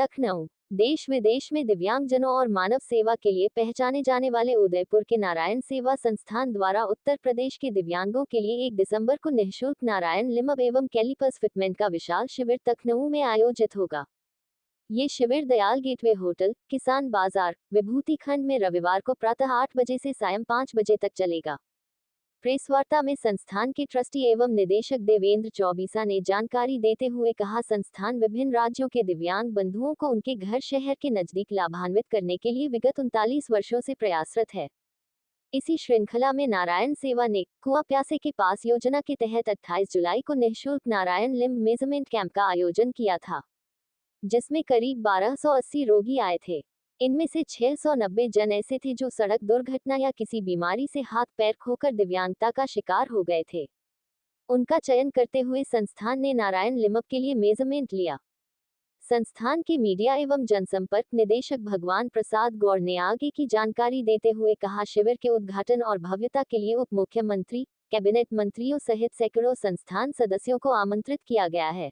लखनऊ। देश विदेश में दिव्यांगजनों और मानव सेवा के लिए पहचाने जाने वाले उदयपुर के नारायण सेवा संस्थान द्वारा उत्तर प्रदेश के दिव्यांगों के लिए 1 दिसंबर को निःशुल्क नारायण लिम्ब एवं कैलिपर्स फिटमेंट का विशाल शिविर लखनऊ में आयोजित होगा। ये शिविर दयाल गेटवे होटल, किसान बाजार, विभूति खंड में रविवार को प्रातः 8 बजे से सायं 5 बजे तक चलेगा। प्रेस वार्ता में संस्थान के ट्रस्टी एवं निदेशक देवेंद्र चौबीसा ने जानकारी देते हुए कहा, संस्थान विभिन्न राज्यों के दिव्यांग बंधुओं को उनके घर शहर के नजदीक लाभान्वित करने के लिए विगत 39 वर्षों से प्रयासरत है। इसी श्रृंखला में नारायण सेवा ने कुआं प्यासे के पास योजना के तहत 28 जुलाई को निःशुल्क नारायण लिम्ब मेजरमेंट कैंप का आयोजन किया था, जिसमें करीब 1280 रोगी आए थे। इनमें से 690 जन ऐसे थे जो सड़क दुर्घटना या किसी बीमारी से हाथ पैर खोकर दिव्यांगता का शिकार हो गए थे। उनका चयन करते हुए संस्थान ने नारायण लिम्ब के लिए मेजरमेंट लिया। संस्थान के मीडिया एवं जनसंपर्क निदेशक भगवान प्रसाद गौड़ ने आगे की जानकारी देते हुए कहा, शिविर के उद्घाटन और भव्यता के लिए उप मुख्यमंत्री, कैबिनेट मंत्रियों सहित सैकड़ों संस्थान सदस्यों को आमंत्रित किया गया है।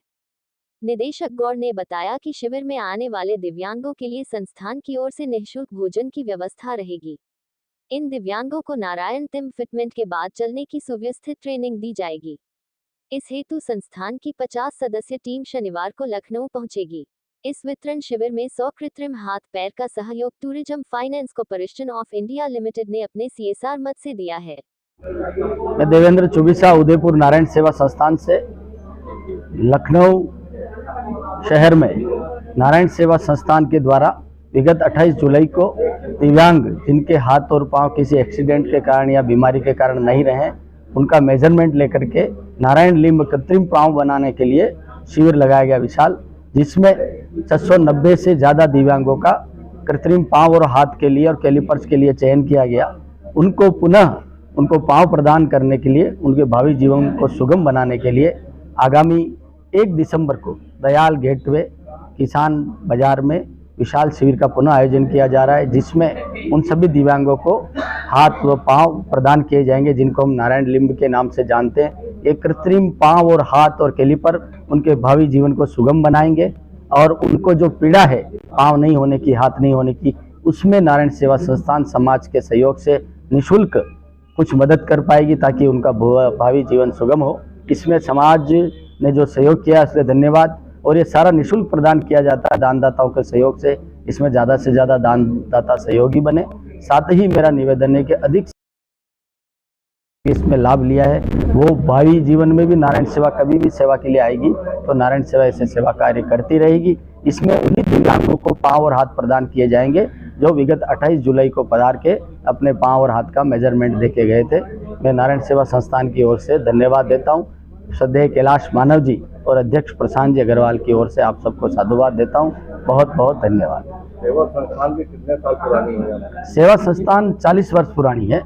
निदेशक गौड़ ने बताया कि शिविर में आने वाले दिव्यांगों के लिए संस्थान की ओर से निःशुल्क भोजन की व्यवस्था रहेगी। इन दिव्यांगों को नारायण लिम्ब फिटमेंट के बाद चलने की सुव्यवस्थित ट्रेनिंग दी जाएगी। इस हेतु संस्थान की 50 सदस्य टीम शनिवार को लखनऊ पहुंचेगी। इस वितरण शिविर में 100 कृत्रिम हाथ पैर का सहयोग tourism finance corporation of India limited ने अपने CSR मद से दिया है। मैं देवेंद्र चौबीसा उदयपुर नारायण सेवा संस्थान से लखनऊ शहर में नारायण सेवा संस्थान के द्वारा विगत 28 जुलाई को दिव्यांग जिनके हाथ और पांव किसी एक्सीडेंट के कारण या बीमारी के कारण नहीं रहे, उनका मेजरमेंट लेकर के नारायण लिम्ब कृत्रिम पांव बनाने के लिए शिविर लगाया गया विशाल, जिसमें 690 से ज़्यादा दिव्यांगों का कृत्रिम पांव और हाथ के लिए और कैलिपर्स के लिए चयन किया गया। उनको पुनः उनको पांव प्रदान करने के लिए, उनके भावी जीवन को सुगम बनाने के लिए आगामी 1 दिसंबर को दयाल गेटवे किसान बाजार में विशाल शिविर का पुनः आयोजन किया जा रहा है, जिसमें उन सभी दिव्यांगों को हाथ व पांव प्रदान किए जाएंगे जिनको हम नारायण लिम्ब के नाम से जानते हैं। एक कृत्रिम पांव और हाथ और कैलिपर उनके भावी जीवन को सुगम बनाएंगे और उनको जो पीड़ा है पांव नहीं होने की, हाथ नहीं होने की, उसमें नारायण सेवा संस्थान समाज के सहयोग से निःशुल्क कुछ मदद कर पाएगी ताकि उनका भावी जीवन सुगम हो। इसमें समाज ने जो सहयोग किया इसलिए धन्यवाद। और ये सारा निःशुल्क प्रदान किया जाता है दानदाताओं के सहयोग से। इसमें ज़्यादा से ज़्यादा दानदाता सहयोगी बने। साथ ही मेरा निवेदन है कि अधिक इसमें लाभ लिया है वो भावी जीवन में भी नारायण सेवा कभी भी सेवा के लिए आएगी तो नारायण सेवा ऐसे सेवा कार्य करती रहेगी। इसमें उन्हीं दिव्यांगों को पाँव और हाथ प्रदान किए जाएंगे जो विगत 28 जुलाई को पधार के अपने पाँव और हाथ का मेजरमेंट दे के गए थे। मैं नारायण सेवा संस्थान की ओर से धन्यवाद देता हूँ। श्रद्धेय कैलाश मानव जी और अध्यक्ष प्रशांत जी अग्रवाल की ओर से आप सबको साधुवाद देता हूँ। बहुत बहुत धन्यवाद। सेवा संस्थान भी कितने साल पुरानी है? सेवा संस्थान 40 वर्ष पुरानी है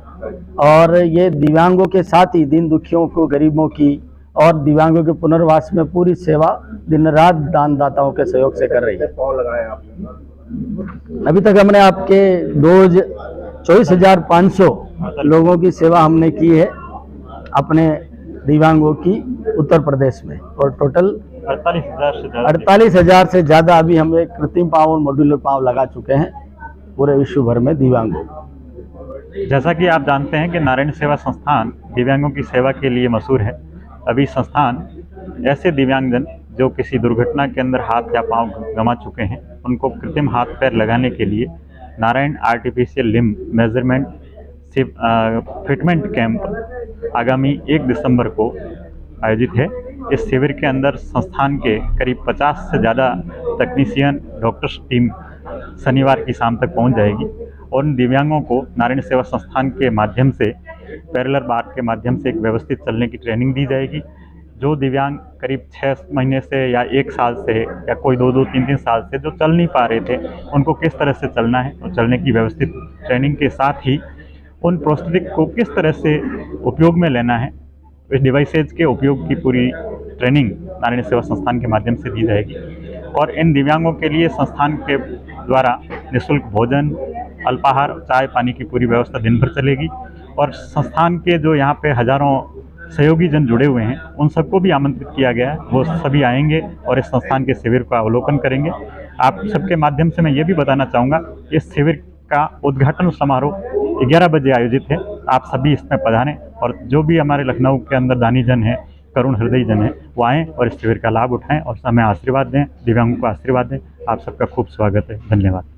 और ये दिव्यांगों के साथ ही दीन दुखियों को, गरीबों की और दिव्यांगों के पुनर्वास में पूरी सेवा दिन रात दानदाताओं के सहयोग से कर रही है। पाँव लगाए आपने? अभी तक हमने आपके रोज 24,500 लोगों की सेवा हमने की है अपने दिव्यांगों की उत्तर प्रदेश में, और टोटल 48,000 से ज़्यादा अभी हम एक कृत्रिम पाँव और मॉड्यूलर पाँव लगा चुके हैं पूरे विश्व भर में दिव्यांगों। जैसा कि आप जानते हैं कि नारायण सेवा संस्थान दिव्यांगों की सेवा के लिए मशहूर है। अभी संस्थान ऐसे दिव्यांगजन जो किसी दुर्घटना के अंदर हाथ या पाँव गंवा चुके हैं, उनको कृत्रिम हाथ पैर लगाने के लिए Narayan artificial limb measurement fitment camp आगामी 1 दिसंबर को आयोजित है। इस शिविर के अंदर संस्थान के करीब 50 से ज़्यादा तकनीशियन डॉक्टर्स टीम शनिवार की शाम तक पहुंच जाएगी और उन दिव्यांगों को नारायण सेवा संस्थान के माध्यम से पैरेलल बार के माध्यम से एक व्यवस्थित चलने की ट्रेनिंग दी जाएगी। जो दिव्यांग करीब 6 महीने से या 1 साल से या कोई 2-2, 3-3 साल से जो चल नहीं पा रहे थे, उनको किस तरह से चलना है और चलने की व्यवस्थित ट्रेनिंग के साथ ही उन प्रोस्थेटिक को किस तरह से उपयोग में लेना है, इस डिवाइसेज के उपयोग की पूरी ट्रेनिंग नारायण सेवा संस्थान के माध्यम से दी जाएगी। और इन दिव्यांगों के लिए संस्थान के द्वारा निःशुल्क भोजन, अल्पाहार, चाय पानी की पूरी व्यवस्था दिन भर चलेगी। और संस्थान के जो यहाँ पे हजारों सहयोगी जन जुड़े हुए हैं, उन सबको भी आमंत्रित किया गया है। वो सभी आएंगे और इस संस्थान के शिविर का अवलोकन करेंगे आप सबके माध्यम से मैं ये भी बताना चाहूँगा, इस शिविर का उद्घाटन समारोह 11 बजे आयोजित है। आप सभी इसमें पधारें और जो भी हमारे लखनऊ के अंदर दानी जन हैं, करुण हृदय जन हैं, वो आएँ और इस शिविर का लाभ उठाएं और हमें आशीर्वाद दें, दिव्यांगों को आशीर्वाद दें। आप सबका खूब स्वागत है। धन्यवाद।